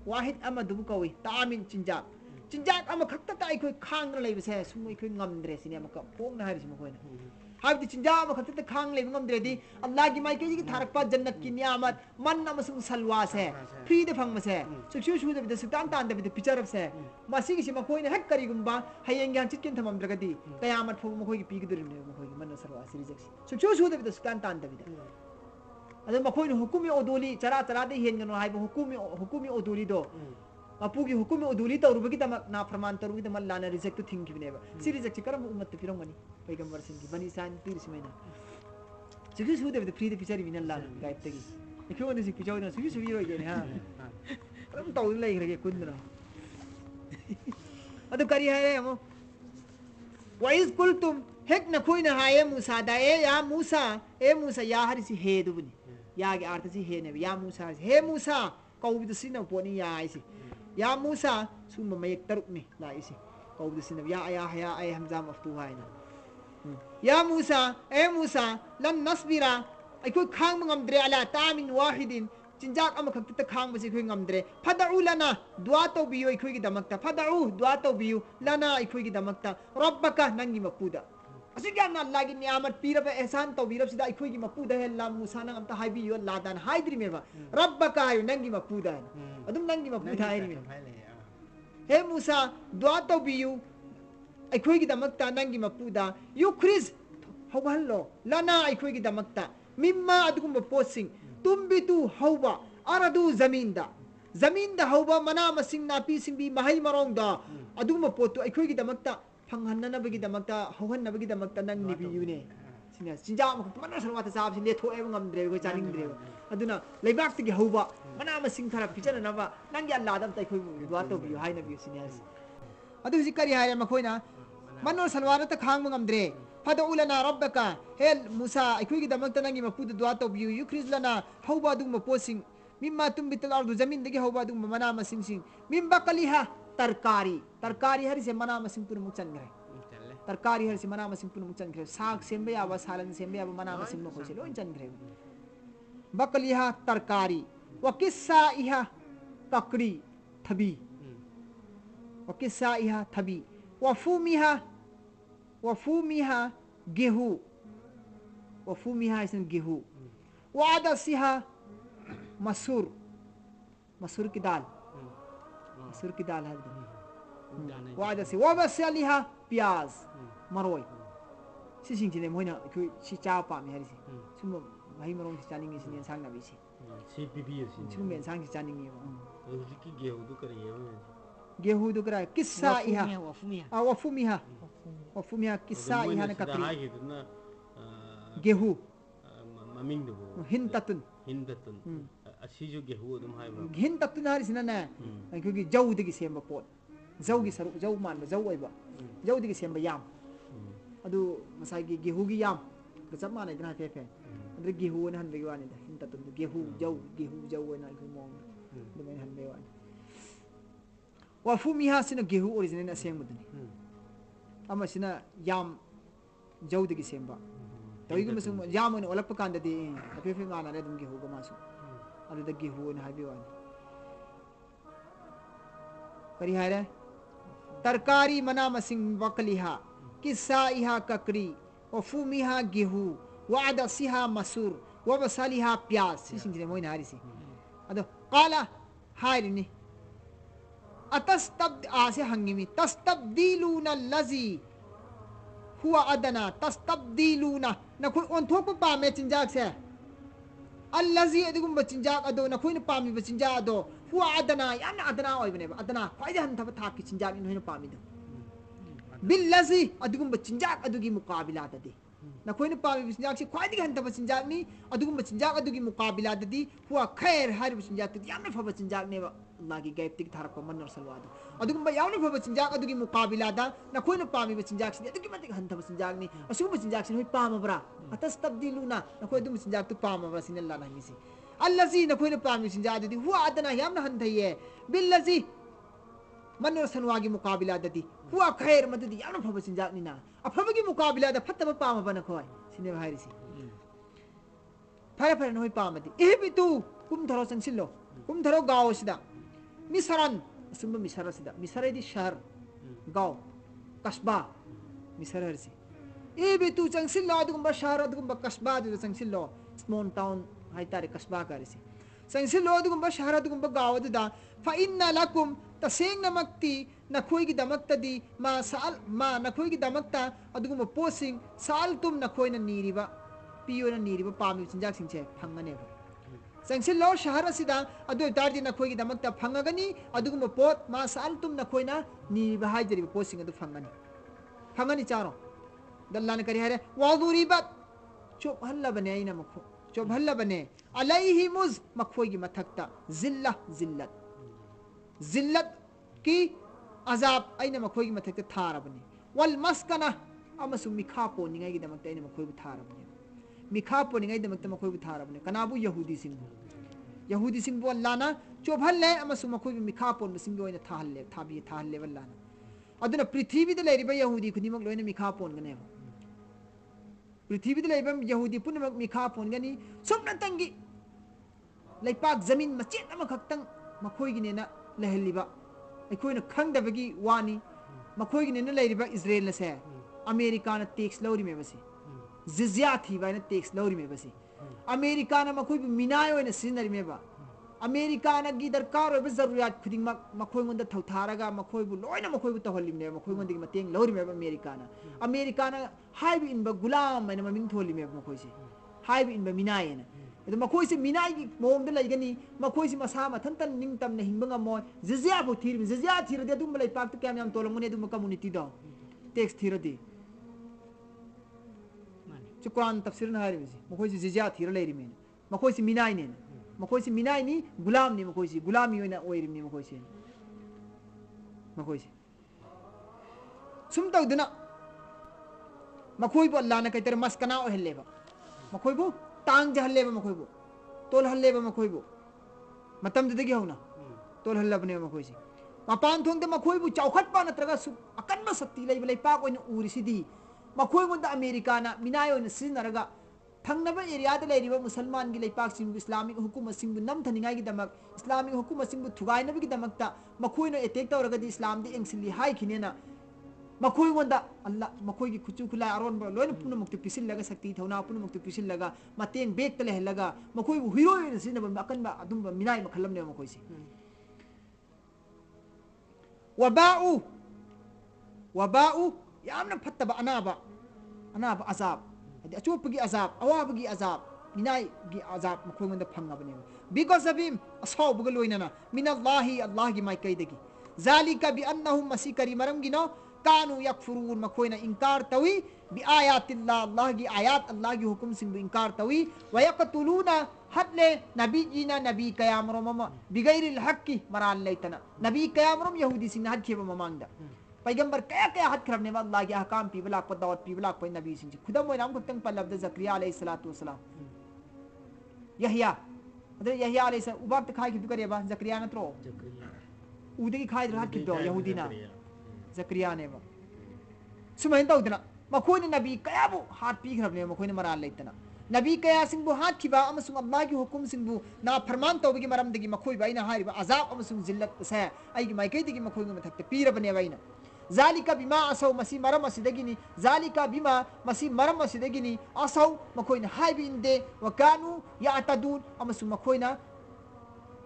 वाहिद अमदुबु कवि तामिन चिंजाक अम खक्ता ता अखोइ खांग लैबसे सुम अखोइ ngамद्रे सिने अमक पोंग हारिस मखोइना हाबदी चिंजा मखत खांग ले ngамद्रेदी अल्लाह की माइके की थारकपा जन्नत की नियामत मन अमसुंग सलवास है फ्री दे फंगमसे सुक्षु सुदे बिद सुतान तान दे पिचरब से मासिगी से मखोइना हेक करिगुंबा हयेंग यान चितकिन थममद्रगदी कयामत फो मखोइ की पीगदुरिने मखोइ की मन सलवास रिजेक्ट सुक्षु सुदे बिद सुतान तान दे बिद अदो मखोइना हुकुमी ओदोली चरा दे हेनगनो हाइबो हुकुमी ओदोली दो अपुगी हुकुमी ओदोली तौरुबगी दमक ना फरमान तौरुबगी दमक लाना रिजेक्ट थिंगिबनेबा सी रिजेक्ट करम उम्मत फिरंगनी पैगंबर सिंह की बनी सान तीर सिमेना सुगी सुदे बिद फ्री दे पिचरी बिन लान गाइड तगी इखो ने सिक पिचाउ सुगी सुगी रोइ ने हा करम तौ लइ रगे कुंदना अदो करी है हमो वाइज कुलतुम हेक न खोइना हाये मूसा दा या मूसा या हरिसी हे दुबनी या के अर्थ सी हे ने या मूसा हे मूसा कौबिद सिन पोनी या आइसी या मूसा सुम मयक तरुक ने लाइसी कौबिद सिन या आय हमजा मफ्तूहा है या मूसा ए मूसा लन नसबिरा अखोइ खांग ngамद्रे अला तामिन वाहिदिन चिंजाक अमखक्त खांग बसे अखोइ ngамद्रे फदउ लना दुआ तौबियो अखोइ की दमकता फदउ दुआ तौबियो लना अखोइ की दमकता रब्बका नंगी मपुदा असिग्यान अल्लाह की नियामत पीरब एहसान तौबीरब सिदा अखोइ की मपुदा है ला मूसा न अमता हाइबियो लादान हाइद्री मेवा रब्बका आयो नंगी मपुदा अदुम नंगी मपुदा है हे मूसा दुआ तौबियो अखोइ की दमकता नंगी मपुदा युख्रिज हौहल्लो लना अखोइ की दमकता मिम्मा अदुगुम पोसिंग तुम्बितु हौबा अरदु जमीन दा हौबा मना मसिंग नापी सिंबी महै मरोंदा अदुगुम पोतु अखोइ की दमकता फंगहन्नबगी दमकता हौहन्नबगी दमकता नंग निबियुने सिना चिंजा मखत मना सरवाता साबसि लेथो एब ngамद्रे को चानिंगद्रे अदुना लेबाक्तगी हौबा मना मसिंग थरा पिचननबा नंग या लादम तै खोइ दुआ तो बियो हाइना बियो सिनियास अदु हुजि करी हाय मखोइना मनो सलवारत खांग ngамद्रे फदउ लना रब्बका हे मूसा अखोइ की दमकता नंगी मपुद दुआ तो बियो युख्रिज लना हौबा दुम पोसिंग मिम्मा तुम्बितल अर्दु जमीन दगी हौबा दुम मना मसिंग सिंग मिम्बा कलिहा तरकारी हरि से मना मसिंग पुर मुचन गरे तरकारी हरि से मना मसिंग पुर मुचन गरे साग सेंबे आवा सालन सेंबे आवा मना मसिंग मखोइ से लोइन चन गरे बकलिहा तरकारी व किस्सा इहा ककड़ी थबी व किस्सा इहा थबी वफूमिहा गेहूं वफूमिहा इसमें गेहूं वादसिहा मसूर की दाल है वादसी वबसलिहा प्याज मरोई सिसिंगसिने मोइना कोइ सिचा पामी हरिसि सुम भाइ मरों सिचानिंग सिने सांग नबिसि सि बिबि सिने सुम मेन सांग सिचानिंग हुजिकी गेहूं दु करा किस्सा इहा वफूमिहा किस्सा इहा न ककरी गेहूं ममिंग दु हिंततुन असिजु गेहूं अदुम हाइबो हिंततुन हरिसिना ने अखोगी जौदगी सेंबा पोट जौगी सरु जौ मान जौ ओइबा जौदगी सेंबा याम अदु मसाइगी गेहूंगी याम गचप माने दना फेफे अदु गेहूं न हनबेगी वानी दा हिंततुन गेहूं जौ ओइना अखोई मोंग दुमेन हनबे वानी वफूमिहा सिना गेहूं ओरिजिनल असेंबदुनी अमसिना याम जौदगी सेंबा तौईगुम सुम याम ओन ओलप कांददी अफे फे गाना रे दुम गेहू गमासु अदुदा गेहू न हाबी वानी करी हायरे तरकारी मना मसिंग वकलिहा किस्सा इहा ककरी वफुमिहा गेहू वादसिहा मसूर वबसलिहा प्याज सिसिंगने मोइन हारिसी अदो काला हायरिनी अतस्तब आसे हंगिमी तस्तबदीलूना लजी हुआ अदना तस्तबदीलूना नखोई ओंथोक पामे चिंजाक से अल्लजी अदुगुम चिंजाक अदो नखोइन पामी चिंजाक अदो हुआ अदना याना अदना ओइबने अदना ख्वाइदे हंथब थाकी चिंजाक नोइन पामी दो बिल्लजी अदुगुम चिंजाक अदुगी मुकाबिला ददे नखोइन पामी चिंजाक से ख्वाइदे हंथब चिंजाक नि अदुगुम चिंजाक अदुगी मुकाबिला ददी हुआ खैर हर चिंजाक तु याना फब चिंजाक ने अल्लाह की गैब तिक थारक मनर सलवादो अदुगुम याना फब चिंजाक अदुगी मुकाबिला दा नखोइन पामी चिंजाक से अदुगी मतिक हंथब चिंजाक नि असुब चिंजाक से होई पामबरा अतस्तबदीलूना नखोइ दुम चिंजाक तु पामबरा सिन अल्लाह ना मिसी अल्लजी नखोइन पामी चिंजाक ददी हुआ अदना याना हंथये बिल्लजी मनर सनवागी मुकाबिला ददी हुआ खैर मददी याना फब चिंजाक निना अफबगी मुकाबिला दा फतब पामबा नखोय सिने हारिसी फरे फरे नोई पामदी ए बितु कुम धरो संसिलो कुम धरो गाओ सिदा मिसरन सुम मिसर सिदा मिसरेदी शहर गाओ कस्बा मिसर हरसी ए बितु संसिलो अदुगुम शहर अदुगुम कस्बा दु संसिलो स्मॉल टाउन हाय तारे कस्बा करसी संसिलो अदुगुम शहर अदुगुम गाओ दुदा फ इन्ना लकुम तसेंग नमक्ति नखोई की दमक्तदी मा साल मा नखोई की दमक्ता अदुगुम पोसिंग साल तुम नखोई न नीरिबा पियो न नीरिबा पामी चिंजाक सिंचे फंगनेबा संसिलो शहर असिदा अदु तारदी नखोई की दमक्ता फंगगनी अदुगुम पोत मा साल तुम नखोइना नीरिबा हाइजरिबा पोसिंग अदु फंगनी चारो दल्ला ने करी हरे वादुरिबत चुप हल्ला बने आइना मखो चुप हल्ला बने अलैहि मुज मखोई की मथक्ता जिल्ला जिल्लत जिल्लत की अजाब आइना मखोई की मथक्ता थारबने वल मस्कना अमसु मिखा पोनिंगाई की दमक्ता आइना मखोई थारबने मिखा पोनिंगाई दमक्ता मखोई थारबने कनाबु यहूदी सिंबु अल्लाहना चुप हल्ले अमसु मखोई मिखा पोन सिंबु आइना थाहल्ले वल्लाना अदुना पृथ्वीद लेरिबा यहूदी खुदिमक लोइना मिखा पोनगनेबा पृथ्वीद लेरिबा यहूदी पुनमक मिखा पोनगनी सुमनतंगी लैपाक जमीन मचेत अमा खक्तंग मखोइगिनेना लहलिबा अखोइना खंगदबगी वानी मखोइगिनेना लेरिबा इजराइल से अमेरिका ना टैक्स लौरिमेबसी जिजिया थीबाइना टैक्स लौरिमेबसी अमेरिका ना मखोइबु मिनाय ओइना सिनरिमेबा अमेरिका ना गी दरकार ओइबा जरूरियात खुदिंगमक मखोइगोंदा थौथारगा मखोइबु लोइना मखोइबु तहलिमने मखोइगोंदगी मतेंग लौरिमेबा अमेरिका ना हाइबि इनबा गुलाम मैना ममिंग थोलिमेबा मखोइसे हाइबि इनबा मिनायना अदो मखोइसे मिनायगी मोंगदा लैगनी मखोइसे मसा मथंतन निंगतमने हिंबा ngमोय जिजिया बु थीरबि जिजिया थीरदे अदुम लೈ पाक त क्याम याम तोलंगने अदुम कम्युनिटी दो टैक्स थीरदे च कुरान तफसीर न हारिबि मखोइसे जिजिया थीर लैरिमेन मखोइसे मिनायने मखोइसे मिनायनी गुलाम नि मखोइसे गुलामी ओइना ओइरिमनि मखोइसे सुम तौदना मखोइबु अल्लाह न कैतर मस्कना ओहलेबा मखोइबु तांग जहलेबा मखोइबु तोल हल्लेबा मखोइबु मतम ददगी होना तोल हल्लबने मखोइसे मपान थोंदे मखोइबु चौखटपा नत्रगा सु अकन्म शक्ति लैबा लैपाक ओइना उरिसिदी मखोइगोंदा अमेरिका ना मिनाय ओइना सिनरगा थंगनबा एरियादा लैरिबा मुसलमान की लैपाक सिंगु इस्लामिक हुकुम सिंगु नमथनिंगाई की दमक इस्लामिक हुकुम सिंगु थुगाइनबी की दमकता मखोइनो अटैक तौरगदी इस्लाम दे एंगसिली हाई खिनेना मखोइगोंदा अल्लाह मखोइगी खुचु खुला अरोन बा लोइन पुन मुक्ति पिसिल लगा शक्ति थौना पुन मुक्ति पिसिल लगा मतेंग बेक तले लगा मखोइबु हीरोइन सिनबा अकनबा अदुम मिनाय मखलमने मखोइसे वबाउ यामना फत्तबा अनाबा अजाब अदि अचोपगी अजाब अवाबगी अजाब मिनायगी अजाब मखोइगोंदा फंगबने बिकॉज ऑफ हिम असौबग लोइनना मिनल्लाहि अल्लाह की माइकैदगी जालिका बिअन्नहुम मसीकरी मरमगिनो कानु यकफुरून मखोइना इंकार तवी बिआयातिल्लाह अल्लाह की आयात अल्लाह की हुकुम सिंबु इंकार तवी वयकतुलूना हदले नबी जीना नबी कयामरम बिगैरिल हक्की मराल लैतना नबी कयामरम यहूदी सिंह हद खेब ममांगदा पैगंबर कया कया हद खरबने अल्लाह की अहकाम पीबलाक प दावत पीबलाक प नबी सिंह खुदा मोइनाम खतंग पलब्द जकरिया अलैहिस्सलातु वस्सलाम यहया अदे यहया अलैहिस्सलाम उबाक खाई कि करेबा जकरिया नत्रो उदगी खाई हद कि दो यहूदीना जकरिया ने बा सुमैन तौदना मखोइन नबी कयाबु हाथ पीग्रबने मखोइन मराल लेतना नबी कया सिंबु हाथ खिबा अमसुंग अल्लाह की हुकुम सिंबु ना फरमान तौबगी मरम दगी मखोइ बाइना हारिबा अजाब अमसुंग जिल्लत से आइगी माइकै दगी मखोइ मथक्ते पीरबने बाइना जालिका बिमा असौ मसी मरम असिदगिनी जालिका बिमा मसी मरम असिदगिनी असौ मखोइन हाइबि इंदे वकानु यातदून अमसुंग मखोइना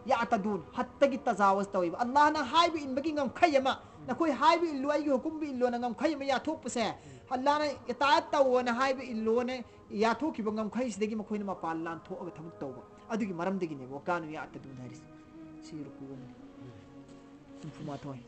यातदून हत्तगी तजावज तौइबा अल्लाह ना हाइबि इनबगी ngam khayama नखोइ हाइबि इल्लो आइगी हुकुम बि इल्लो ngam khayama याथोकपसे अल्लाह ना इताअत तौना हाइबि इल्लो ने याथोकिबा ngam khayसिदगी मखोइना मपाल लान थोअगा थबक तौबा अदुगी मरमदगिने वकानु यातदून हारिस सिरुकुम फुमा थोय